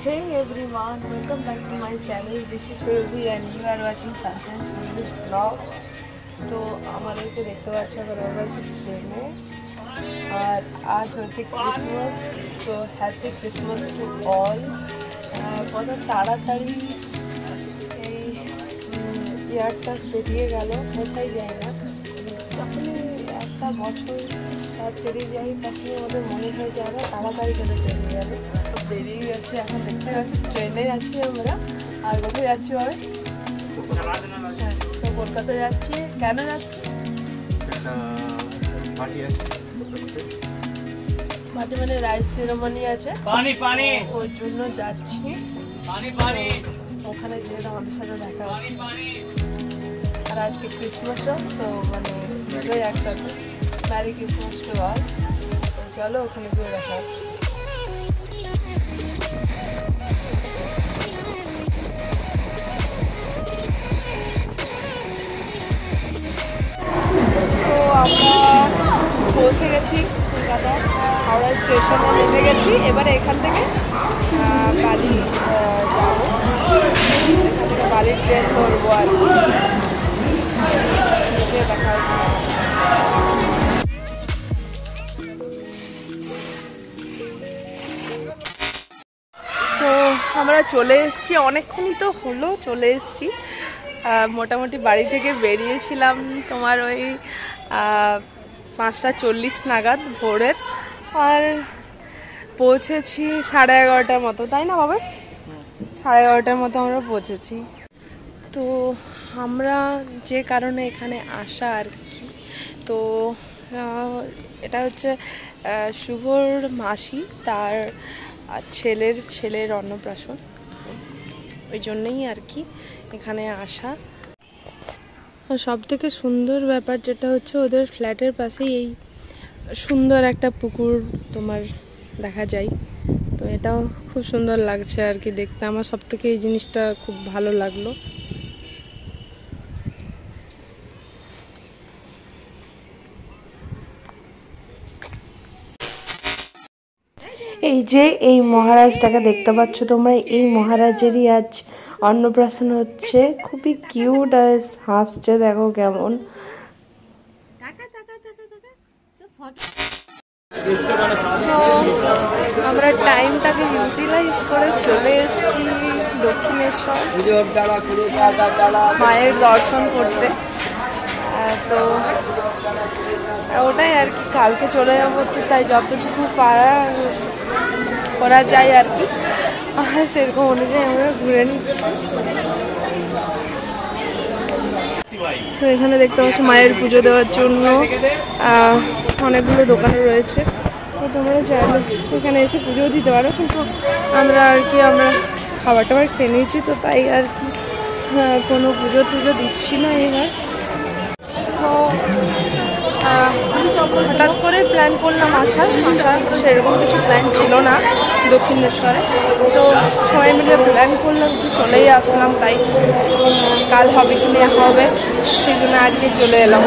Hey everyone, welcome back to my channel. This is Surabhi and you are watching Santan's English vlog. तो আমাদেরকে দেখতে পাচ্ছ এখন আমরা আছি ট্রেনে আর আজ হচ্ছে ক্রিসমাস। তো হ্যাপি ক্রিসমাস টু অল। কত তাড়াতাড়ি এই ইয়ারটা পেরিয়ে গেল, কোথায় যায় না। যখনই একটা বছর পেরিয়ে যাই তখনই আমাদের মনে হয় যে আরও তাড়াতাড়ি করে পেরিয়ে গেল। বেরিয়ে গেছে, এখন দেখতে পাচ্ছি ট্রেনে আছি আমরা। আর কোথায় যাচ্ছি ভাবে? তো কলকাতায় যাচ্ছি। কেন যাচ্ছি? মাটি মানে রাইস সেরেমনি আছে, ওর জন্য যাচ্ছি। ওখানে যেয়ে আমাদের সাথে দেখা হচ্ছে। আর আজকে ক্রিসমাসও, তো মানে দুটোই একসাথে। Merry Christmas to all. তো চলো ওখানে যেয়ে দেখা হচ্ছে। তো আমরা পৌঁছে গেছি কলকাতা, হাওড়া স্টেশনে নেমে গেছি। এবারে এখান থেকে বালি যাবো, এখান থেকে বালির ট্রেন ধরবো আর দেখা হচ্ছে। তো আমরা চলে এসেছি, অনেকক্ষণই তো হলো চলে এসেছি। মোটামুটি বাড়ি থেকে বেরিয়েছিলাম তোমার ওই 5:40 নাগাদ ভোরের, আর পৌঁছেছি 11:30টার মতো, তাই না বাবা? 11:30টার মতো আমরা পৌঁছেছি। তো আমরা যে কারণে এখানে আসা আর কি, তো এটা হচ্ছে শুভর মাসি, তার ছেলের অন্নপ্রাশন, ওই জন্যই আর কি এখানে আসা। সব থেকে সুন্দর ব্যাপার যেটা হচ্ছে ওদের ফ্ল্যাটের পাশেই এই সুন্দর একটা পুকুর তোমার দেখা যায়। তো এটাও খুব সুন্দর লাগছে আর কি দেখতে। আমার সব থেকে এই জিনিসটা খুব ভালো লাগলো। এই যে এই মহারাজটাকে দেখতে পাচ্ছ তোমরা, এই মহারাজেরই আজ অন্নপ্রাশন হচ্ছে। খুবই কিউট আর হাসছে, দেখো কেমন। আমরা টাইমটাকে ইউটিলাইজ করে চলে এসেছি দক্ষিণেশ্বর মায়ের দর্শন করতে। তো ওটাই আর কি, কালকে চলে যাবো, তো তাই যতটুকু করা যায় আর কি, সেরকম অনুযায়ী আমরা ঘুরে নিচ্ছি। তো এখানে দেখতে পাচ্ছি মায়ের পুজো দেওয়ার জন্য অনেকগুলো দোকান রয়েছে। তো তোমরা চাইলে এখানে এসে পুজো দিতে পারো, কিন্তু আমরা খাবার টাবার খেয়ে নিয়েছি, তো তাই আর কি কোনো পুজো টুজো দিচ্ছি না এবার। তো হঠাৎ করে প্ল্যান করলাম আসার, সেরকম কিছু প্ল্যান ছিল না দক্ষিণেশ্বরে। তো সবাই মিলে প্ল্যান করলাম যে চলেই আসলাম, তাই কাল হবে কি না হবে সেই জন্য আজকে চলে এলাম।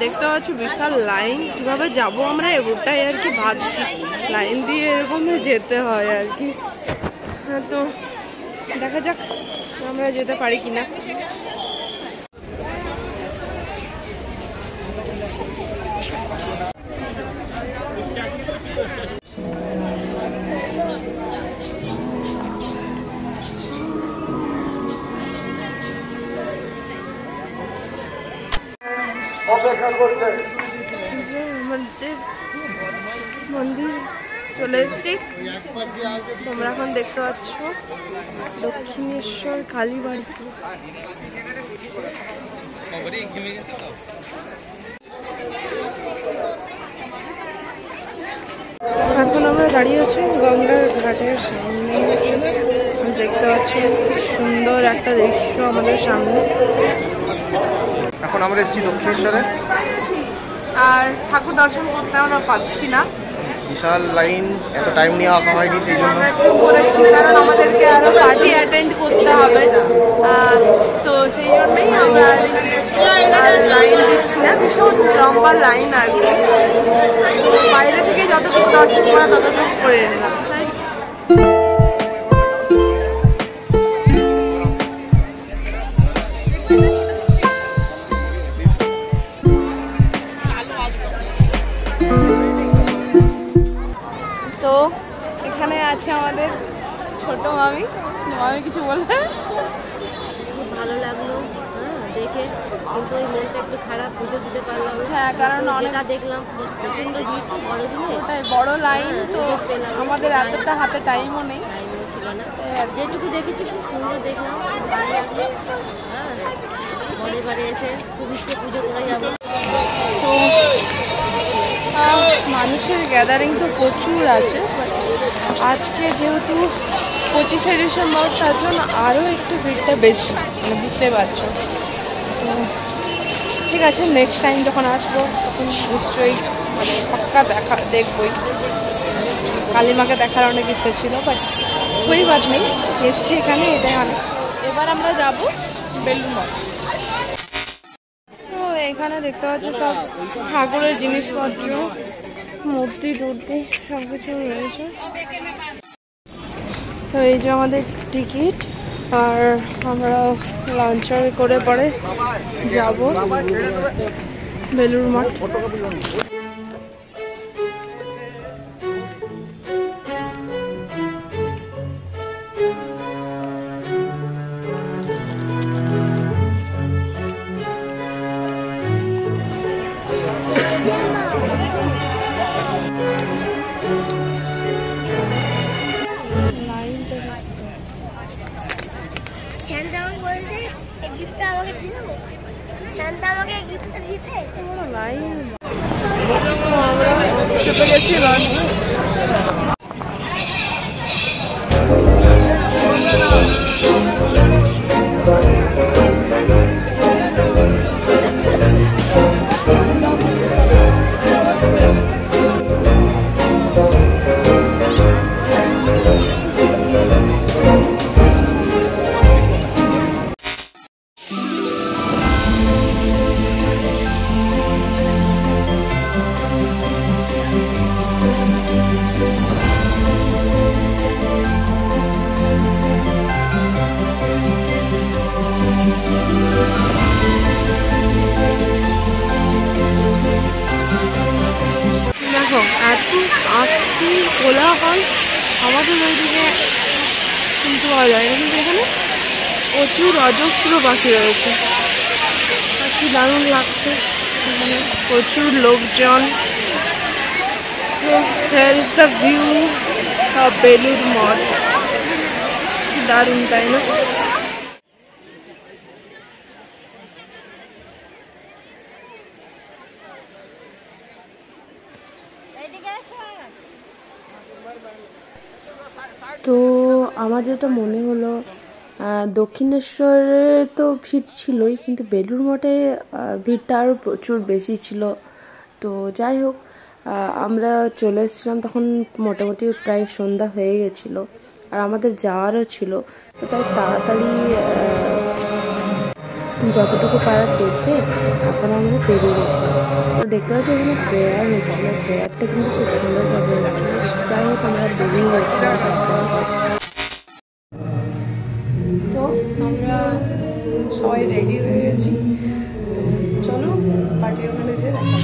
দেখতে পাচ্ছি বিশাল লাইন, কিভাবে যাবো আমরা ওটাই আর কি ভাবছি। লাইন দিয়ে এরকম যেতে হয় আর কি। হ্যাঁ, তো দেখা যাক আমরা যেতে পারি কিনা। মন্দির চলে এসেছি। তোমরা এখন দেখতে পাচ্ছ দক্ষিণেশ্বর কালীবাড়ি। এখন আমরা দাঁড়িয়ে আছি গঙ্গার ঘাটের সামনে। দেখতে পাচ্ছি সুন্দর একটা দৃশ্য আমাদের সামনে। এখন আমরা এসেছি দক্ষিণেশ্বরে, আর ঠাকুর দর্শন করতে আমরা পাচ্ছি না, বিশাল লাইন, এত টাইম নিয়ে আসা হয়নি, সেই জন্য আমরা ঠিক করেছি কারণ আমাদেরকে আরো পার্টি অ্যাটেন্ড করতে হবে, তো সেই জন্যই আমরা আর লাইন দিচ্ছি না, ভীষণ লম্বা লাইন আর কি। বাইরে থেকে যতটুকু দর্শন করা ততটুকু করে নিলাম, তাই। তো এখানে আছে আমাদের ছোট মামি। মামি কিছু বলবে? খুব ভালো লাগলো দেখে, কিন্তু ওই মনটা একটু খারাপ, পুজো দিতে পারলাম না। হ্যাঁ, কারণ যেটা দেখলাম প্রচন্ড ভিড় বড়দিনে, ওটাই বড় লাইন, তো আমাদের এতটা হাতে টাইমও নেই, টাইমও ছিল না। যেটুকু দেখেছি খুব সুন্দর দেখলাম, খুব ভালো লাগলো। হ্যাঁ, ঘরে বাড়ি এসে খুব ইচ্ছে পুজো করে যাবো। তো মানুষের গ্যাদারিং তো প্রচুর আছে, আজকে যেহেতু 25শে ডিসেম্বর, তার জন্য আরও একটু ভিড়টা বেশি, মানে বুঝতে পারছো। তো ঠিক আছে, নেক্সট টাইম যখন আসবো তখন নিশ্চয়ই মানে পাক্কা দেখবই। কালীমাকে দেখার অনেক ইচ্ছে ছিল, বাট ওই বাদ নেই, এসছি এখানে, এটাই অনেক। এবার আমরা যাব বেলুড় মঠ। তো এখানে দেখতে পাচ্ছি সব ঠাকুরের জিনিসপত্র, মূর্তি টুর্তি সব কিছু রয়েছে। তো এই যে আমাদের টিকিট, আর আমরা লঞ্চার করে পরে যাব বেলুড় মঠ। আমরা চেপে গেছি লঞ্চে। দেখো এত আত্মি কোলাহল আমাদের ওইদিকে শুনতে পাওয়া যায় না, কিন্তু এখানে প্রচুর অজস্র পাখি রয়েছে, কি দারুণ লাগছে, এখানে প্রচুর লোকজন। So here is the view of Belur Math, কি দারুণ, তাই না? তো আমার যেটা মনে হলো, দক্ষিণেশ্বরে তো ভিড় ছিলই, কিন্তু বেলুড় মঠে ভিড়টা আরও প্রচুর বেশি ছিল। তো যাই হোক, আমরা চলে এসেছিলাম তখন মোটামুটি প্রায় সন্ধ্যা হয়ে গেছিলো, আর আমাদের যাওয়ারও ছিল, তো তাই তাড়াতাড়ি যতটুকু পারার দেখে তারপরে আমরা বেরিয়ে গেছিলাম। তো দেখতে পাচ্ছি এখানে প্রেয়ার হচ্ছিলো, প্রেয়ারটা কিন্তু খুব সুন্দরভাবে হচ্ছিলো। যাই হোক, আমরা বেরিয়ে গেছিলাম তারপর। তো আমরা সবাই রেডি হয়ে গেছি, তো চলো পার্টির ওখানে যেয়ে দেখা।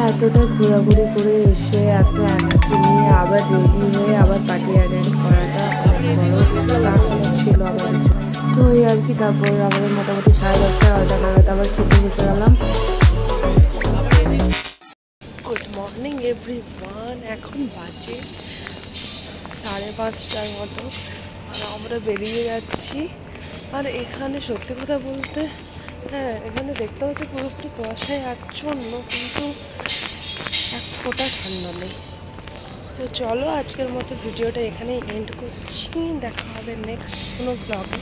এতটা ঘোরাঘুরি করে এসে এত এনার্জি নিয়ে আবার রেডি হয়ে আবার পার্টি অ্যাটেন্ড করাটা অনেক বড় টাস্ক ছিল আমাদের। তো এই আর কি, তারপর আমাদের মোটামুটি 10:30 নাগাদ আবার খেতে বসে গেলাম। গুড মর্নিং এভরিওয়ান, এখন বাজে 5:30টার মতো আর আমরা বেরিয়ে যাচ্ছি। আর এখানে সত্যি কথা বলতে হ্যাঁ, এখানে দেখতে হচ্ছে পুরোপুরি কুয়াশায় আচ্ছন্ন, কিন্তু এক ফোঁটা ঠান্ডা নেই। তো চলো আজকের মতো ভিডিওটা এখানেই এন্ড করছি, দেখা হবে নেক্সট কোনো ব্লগে।